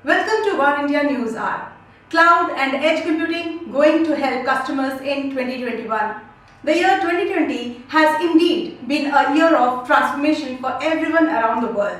Welcome to One India News Hour. Cloud and edge computing going to help customers in 2021. The year 2020 has indeed been a year of transformation for everyone around the world.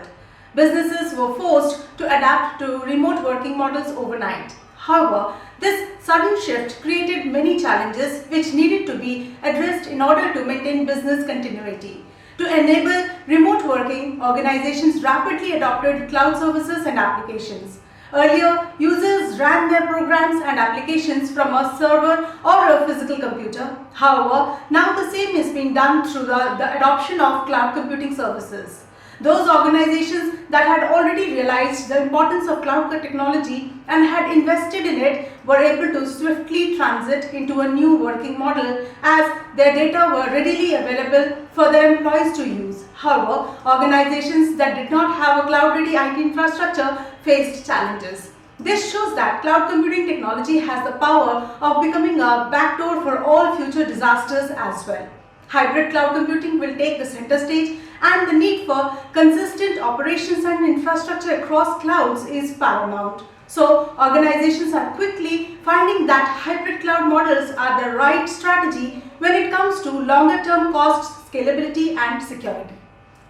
Businesses were forced to adapt to remote working models overnight. However, this sudden shift created many challenges which needed to be addressed in order to maintain business continuity. To enable remote working, organizations rapidly adopted cloud services and applications. Earlier, users ran their programs and applications from a server or a physical computer. However, now the same is being done through the adoption of cloud computing services. Those organizations that had already realized the importance of cloud technology and had invested in it were able to swiftly transit into a new working model as their data were readily available for their employees to use. However, organizations that did not have a cloud-ready IT infrastructure faced challenges. This shows that cloud computing technology has the power of becoming a backdoor for all future disasters as well. Hybrid cloud computing will take the center stage, and the need for consistent operations and infrastructure across clouds is paramount. So, organizations are quickly finding that hybrid cloud models are the right strategy when it comes to longer-term costs, scalability and security.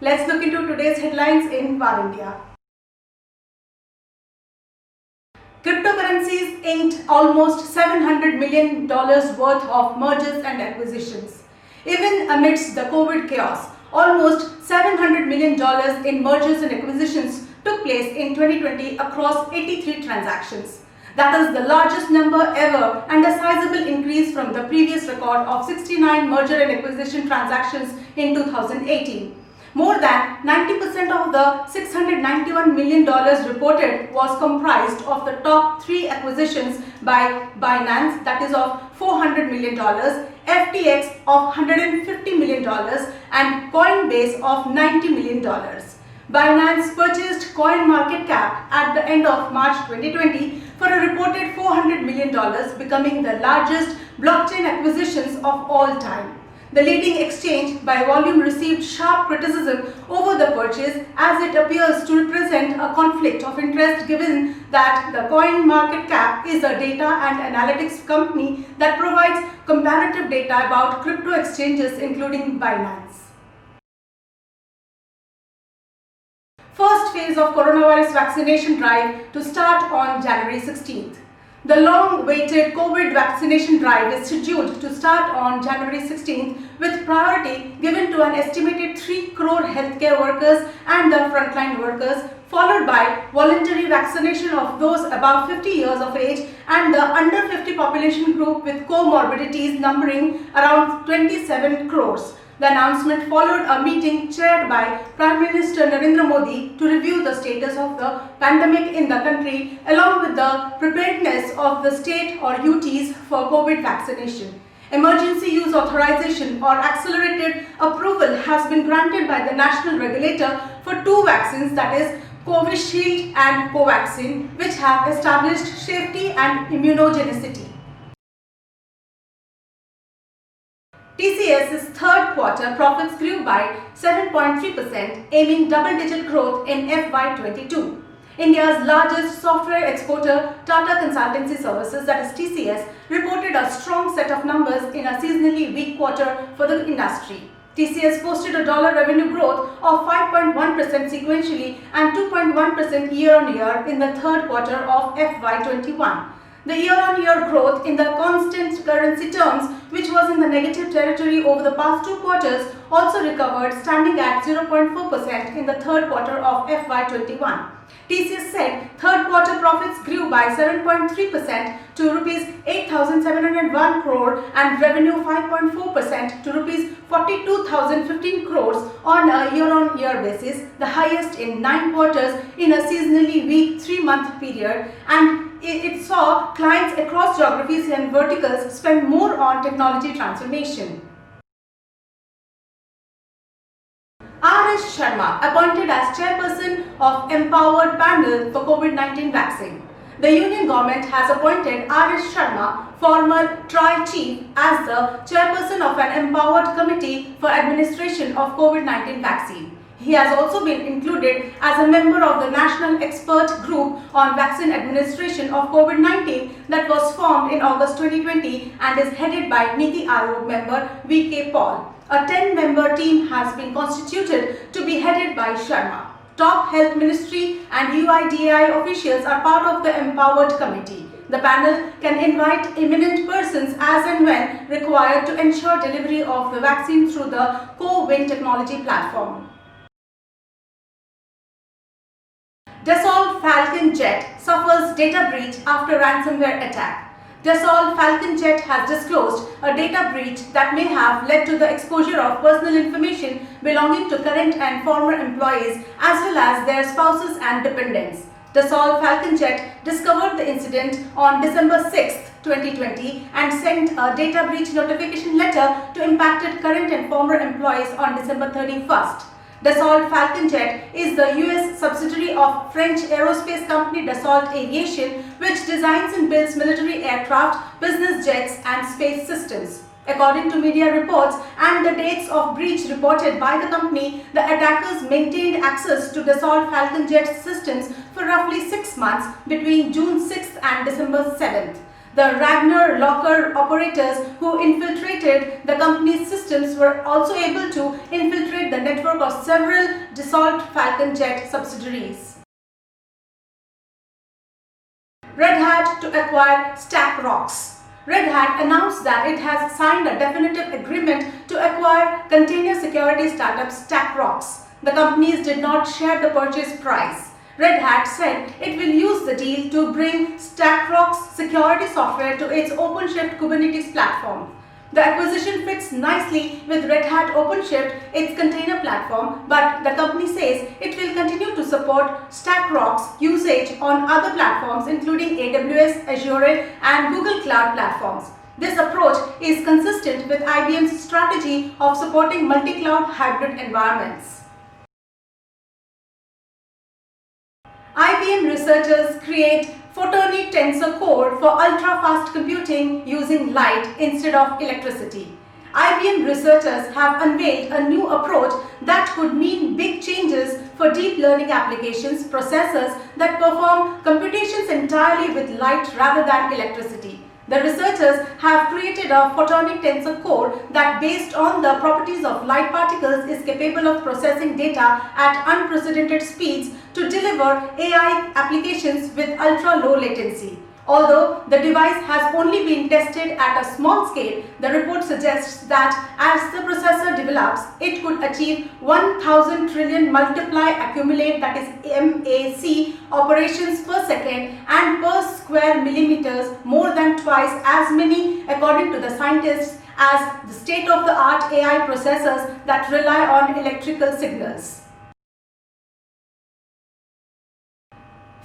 Let's look into today's headlines in One India. Cryptocurrencies inked almost $700 million worth of mergers and acquisitions. Even amidst the COVID chaos, almost $700 million in mergers and acquisitions took place in 2020 across 83 transactions. That is the largest number ever and a sizable increase from the previous record of 69 merger and acquisition transactions in 2018. More than 90% of the $691 million reported was comprised of the top 3 acquisitions by Binance, that is of $400 million, FTX of $150 million and Coinbase of $90 million. Binance purchased CoinMarketCap at the end of March 2020 for a reported $400 million, becoming the largest blockchain acquisitions of all time. The leading exchange by volume received sharp criticism over the purchase as it appears to represent a conflict of interest given that the CoinMarketCap is a data and analytics company that provides comparative data about crypto exchanges including Binance. First phase of coronavirus vaccination drive to start on January 16th. The long-awaited COVID vaccination drive is scheduled to start on January 16th with priority given to an estimated 3 crore healthcare workers and the frontline workers, followed by voluntary vaccination of those above 50 years of age and the under 50 population group with comorbidities numbering around 27 crores. The announcement followed a meeting chaired by Prime Minister Narendra Modi to review the status of the pandemic in the country along with the preparedness of the state or UTs for COVID vaccination. Emergency use authorization or accelerated approval has been granted by the national regulator for 2 vaccines, that is Covishield and Covaxin, which have established safety and immunogenicity. TCS's third quarter profits grew by 7.3%, aiming double-digit growth in FY22. India's largest software exporter, Tata Consultancy Services, that is TCS, reported a strong set of numbers in a seasonally weak quarter for the industry. TCS posted a dollar revenue growth of 5.1% sequentially and 2.1% year-on-year in the third quarter of FY21. The year-on-year growth in the constant currency terms, which was in the negative territory over the past 2 quarters, also recovered, standing at 0.4% in the third quarter of FY21. TCS said third quarter profits grew by 7.3% to rupees 8,701 crore and revenue 5.4% to rupees 42,015 crores on a year-on-year basis, the highest in 9 quarters in a seasonally weak 3-month period, and it saw clients across geographies and verticals spend more on technology transformation. R.S. Sharma appointed as chairperson of Empowered Panel for COVID-19 vaccine. The union government has appointed R.S. Sharma, former TRI chief, as the chairperson of an Empowered Committee for Administration of COVID-19 vaccine. He has also been included as a member of the National Expert Group on Vaccine Administration of COVID-19 that was formed in August 2020 and is headed by Niti Aayog member V.K. Paul. A 10-member team has been constituted to be headed by Sharma. Top Health Ministry and UIDAI officials are part of the Empowered Committee. The panel can invite eminent persons as and when required to ensure delivery of the vaccine through the CoWIN technology platform. Dassault Falcon Jet suffers data breach after ransomware attack. Dassault Falcon Jet has disclosed a data breach that may have led to the exposure of personal information belonging to current and former employees as well as their spouses and dependents. Dassault Falcon Jet discovered the incident on December 6, 2020 and sent a data breach notification letter to impacted current and former employees on December 31st. Dassault Falcon Jet is the US subsidiary of French aerospace company Dassault Aviation, which designs and builds military aircraft, business jets and space systems. According to media reports and the dates of breach reported by the company, the attackers maintained access to Dassault Falcon Jet systems for roughly 6 months between June 6th and December 7th. The Ragnar Locker operators who infiltrated the company's systems were also able to infiltrate the network of several Dassault Falcon Jet subsidiaries. Red Hat to acquire StackRox. Red Hat announced that it has signed a definitive agreement to acquire container security startup StackRox. The companies did not share the purchase price. Red Hat said it will use the deal to bring StackRox security software to its OpenShift Kubernetes platform. The acquisition fits nicely with Red Hat OpenShift, its container platform, but the company says it will continue to support StackRox usage on other platforms including AWS, Azure and Google Cloud platforms. This approach is consistent with IBM's strategy of supporting multi-cloud hybrid environments. IBM researchers create photonic tensor core for ultra-fast computing using light instead of electricity. IBM researchers have unveiled a new approach that could mean big changes for deep learning applications, processors that perform computations entirely with light rather than electricity. The researchers have created a photonic tensor core that, based on the properties of light particles, is capable of processing data at unprecedented speeds to deliver AI applications with ultra-low latency. Although the device has only been tested at a small scale, the report suggests that as the processor develops, it could achieve 1000 trillion multiply accumulate, that is MAC, operations per second and per square millimeters, more than twice as many according to the scientists as the state-of-the-art AI processors that rely on electrical signals.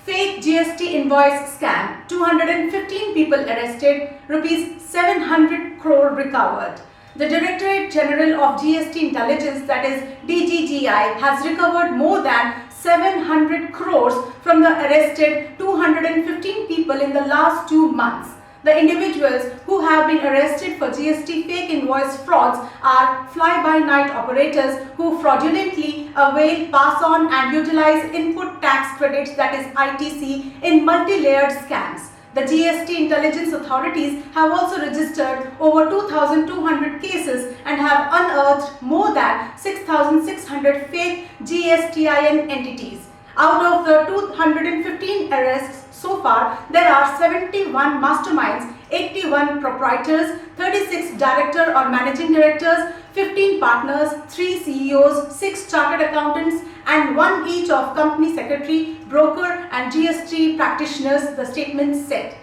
Fake GST invoice scam, 215 people arrested, rupees 700 crore recovered. The Directorate General of GST Intelligence, that is DGGI, has recovered more than 700 crores from the arrested 215 people in the last 2 months. The individuals who have been arrested for GST fake invoice frauds are fly-by-night operators who fraudulently avail, pass on and utilize input tax credits, that is ITC, in multi-layered scams. The GST intelligence authorities have also registered over 2,200 cases and have unearthed more than 6,600 fake GSTIN entities. Out of the 215 arrests so far, there are 71 masterminds, 81 proprietors, 36 director or managing directors, 15 partners, 3 CEOs, 6 chartered accountants and 1 each of company secretary, broker and GST practitioners, the statement said.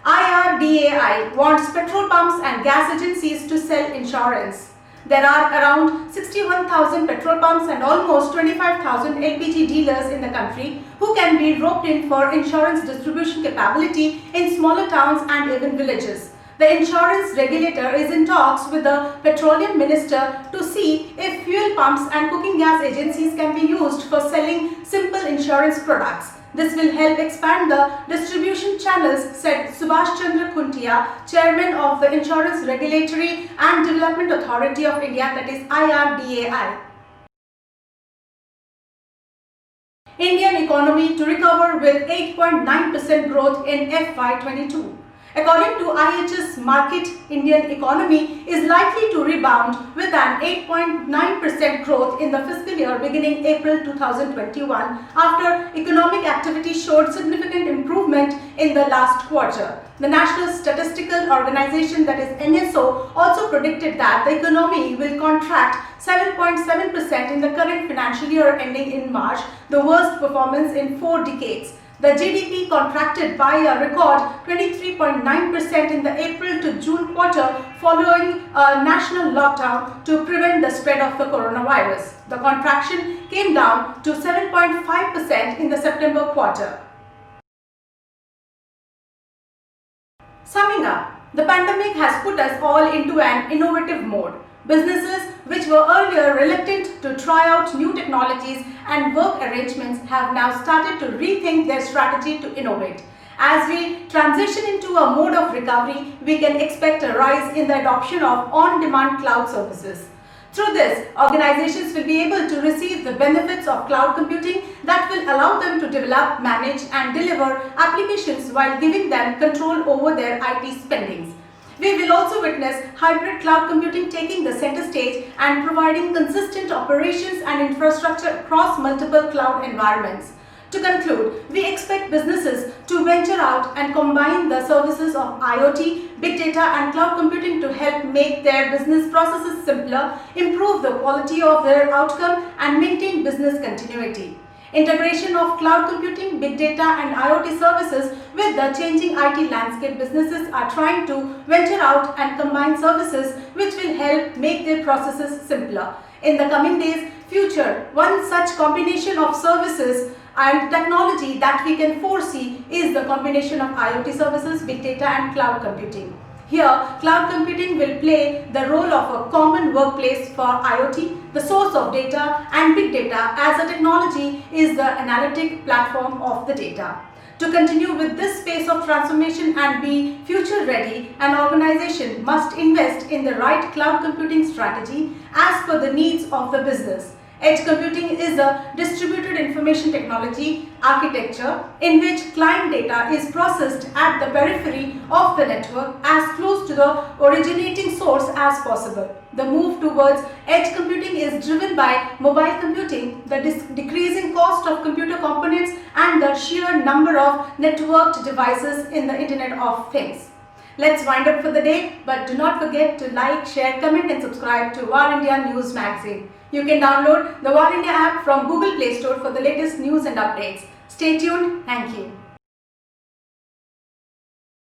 IRDAI wants petrol pumps and gas agencies to sell insurance. There are around 61,000 petrol pumps and almost 25,000 LPG dealers in the country who can be roped in for insurance distribution capability in smaller towns and even villages. The insurance regulator is in talks with the petroleum minister to see if fuel pumps and cooking gas agencies can be used for selling simple insurance products. This will help expand the distribution channels, said Subhash Chandra Khuntia, Chairman of the Insurance Regulatory and Development Authority of India, that is IRDAI. Indian economy to recover with 8.9% growth in FY22. According to IHS Markit, Indian economy is likely to rebound with an 8.9% growth in the fiscal year beginning April 2021 after economic activity showed significant improvement in the last quarter. The National Statistical Organization, that is NSO, also predicted that the economy will contract 7.7% in the current financial year ending in March, the worst performance in 4 decades. The GDP contracted by a record 23.9% in the April to June quarter following a national lockdown to prevent the spread of the coronavirus. The contraction came down to 7.5% in the September quarter. Summing up, the pandemic has put us all into an innovative mode. Businesses which were earlier reluctant to try out new technologies and work arrangements have now started to rethink their strategy to innovate. As we transition into a mode of recovery, we can expect a rise in the adoption of on-demand cloud services. Through this, organizations will be able to receive the benefits of cloud computing that will allow them to develop, manage and deliver applications while giving them control over their IT spendings. We will also witness hybrid cloud computing taking the center stage and providing consistent operations and infrastructure across multiple cloud environments. To conclude, we expect businesses to venture out and combine the services of IoT, big data and cloud computing to help make their business processes simpler, improve the quality of their outcome and maintain business continuity. Integration of cloud computing, big data and IoT services with the changing IT landscape, businesses are trying to venture out and combine services which will help make their processes simpler. In the coming days, future, one such combination of services and technology that we can foresee is the combination of IoT services, big data and cloud computing. Here, cloud computing will play the role of a common workplace for IoT, the source of data, and big data as a technology is the analytic platform of the data. To continue with this space of transformation and be future ready, an organization must invest in the right cloud computing strategy as per the needs of the business. Edge computing is a distributed information technology architecture in which client data is processed at the periphery of the network as close to the originating source as possible. The move towards edge computing is driven by mobile computing, the decreasing cost of computer components and the sheer number of networked devices in the Internet of Things. Let's wind up for the day, but do not forget to like, share, comment and subscribe to War India News Magazine. You can download the War India app from Google Play Store for the latest news and updates. Stay tuned. Thank you.